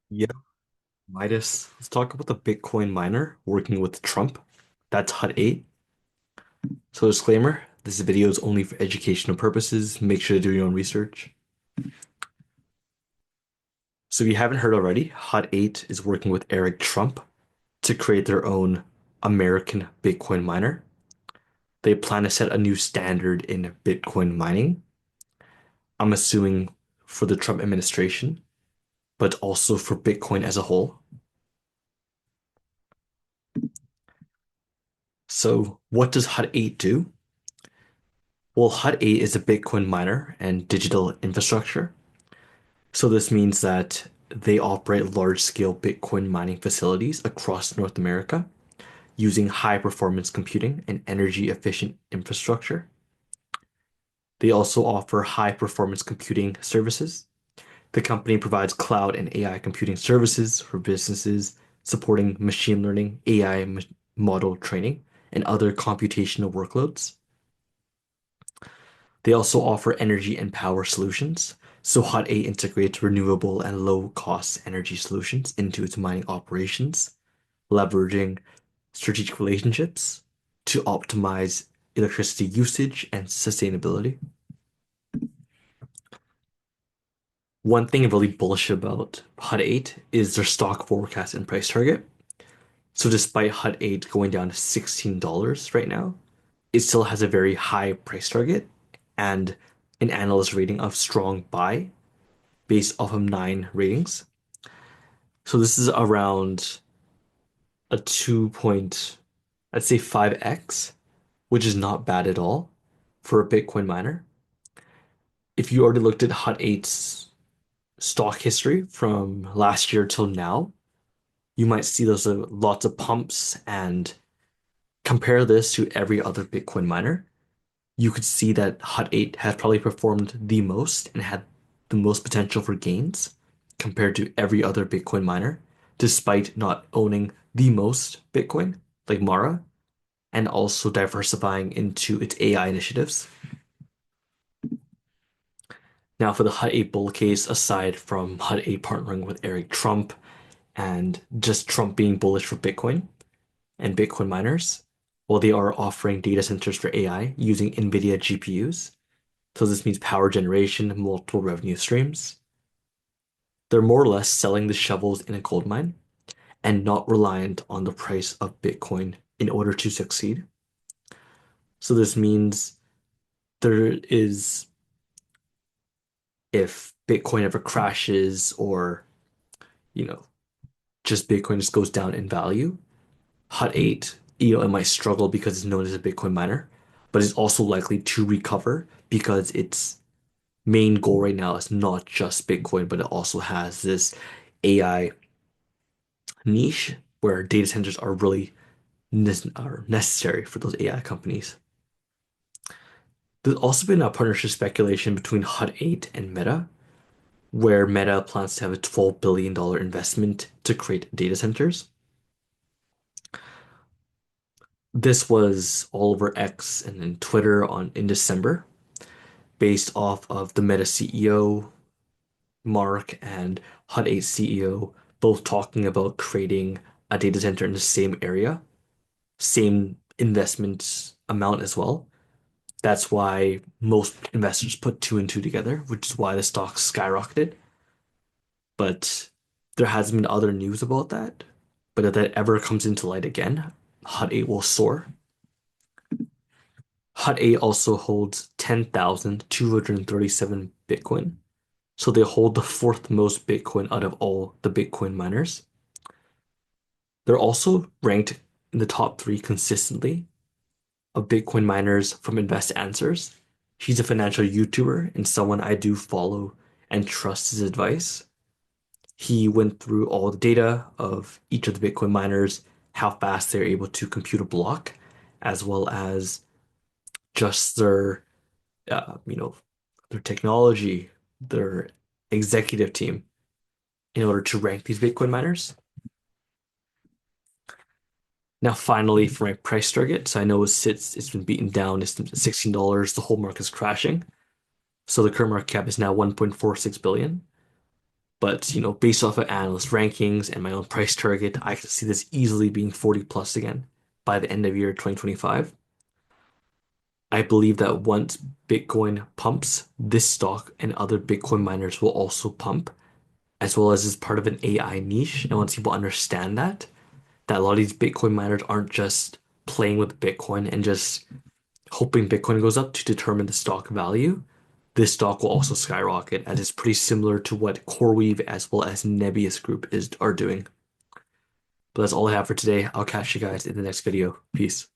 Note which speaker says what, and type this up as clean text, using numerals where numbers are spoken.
Speaker 1: Yeah, Midas. Let's talk about the Bitcoin miner working with Trump. That's HUT8. So disclaimer, this video is only for educational purposes. Make sure to do your own research. So if you haven't heard already, HUT8 is working with Eric Trump to create their own American Bitcoin miner. They plan to set a new standard in Bitcoin mining. I'm assuming for the Trump administration, but also for Bitcoin as a whole. So what does HUT8 do? Well, HUT8 is a Bitcoin miner and digital infrastructure. So this means that they operate large-scale Bitcoin mining facilities across North America using high-performance computing and energy-efficient infrastructure. They also offer high-performance computing services. The company provides cloud and AI computing services for businesses supporting machine learning, AI model training, and other computational workloads. They also offer energy and power solutions. So HUT8 integrates renewable and low-cost energy solutions into its mining operations, leveraging strategic relationships to optimize electricity usage and sustainability. One thing really bullish about HUT8 is their stock forecast and price target. So despite HUT8 going down to $16 right now, it still has a very high price target and an analyst rating of strong buy based off of 9 ratings. So this is around a 2 point, I'd say 5x, which is not bad at all for a Bitcoin miner. If you already looked at HUT8's stock history from last year till now, you might see there's lots of pumps and compare this to every other Bitcoin miner. You could see that HUT8 has probably performed the most and had the most potential for gains compared to every other Bitcoin miner, despite not owning the most Bitcoin, like Mara, and also diversifying into its AI initiatives. Now, for the HUT8 bull case, aside from HUT8 partnering with Eric Trump and just Trump being bullish for Bitcoin and Bitcoin miners, well, they are offering data centers for AI using NVIDIA GPUs. So this means power generation, multiple revenue streams. They're more or less selling the shovels in a gold mine and not reliant on the price of Bitcoin in order to succeed. So this means there is, if Bitcoin ever crashes or, you know, just Bitcoin just goes down in value, HUT8, it might struggle because it's known as a Bitcoin miner, but it's also likely to recover because its main goal right now is not just Bitcoin, but it also has this AI niche where data centers are really are necessary for those AI companies. There's also been a partnership speculation between HUT8 and Meta, where Meta plans to have a $12 billion investment to create data centers. This was all over X and then Twitter in December, based off of the Meta CEO, Mark, and HUT8 CEO both talking about creating a data center in the same area, same investment amount as well. That's why most investors put two and two together, which is why the stock skyrocketed. But there has been other news about that. But if that ever comes into light again, HUT8 will soar. HUT8 also holds 10,237 Bitcoin. So they hold the fourth most Bitcoin out of all the Bitcoin miners. They're also ranked in the top three consistently of Bitcoin miners from Invest Answers. He's a financial YouTuber and someone I do follow and trust his advice. He went through all the data of each of the Bitcoin miners, how fast they're able to compute a block, as well as just uh, you know, their technology, their executive team in order to rank these Bitcoin miners. Now, finally, for my price target, so I know it's been beaten down. It's $16. The whole market is crashing. So the current market cap is now 1.46 billion. But, based off of analyst rankings and my own price target, I can see this easily being 40 plus again by the end of year 2025. I believe that once Bitcoin pumps, this stock and other Bitcoin miners will also pump, as well as part of an AI niche. And once people understand that a lot of these Bitcoin miners aren't just playing with Bitcoin and just hoping Bitcoin goes up to determine the stock value, this stock will also skyrocket, as it's pretty similar to what CoreWeave as well as Nebius Group are doing. But that's all I have for today. I'll catch you guys in the next video. Peace.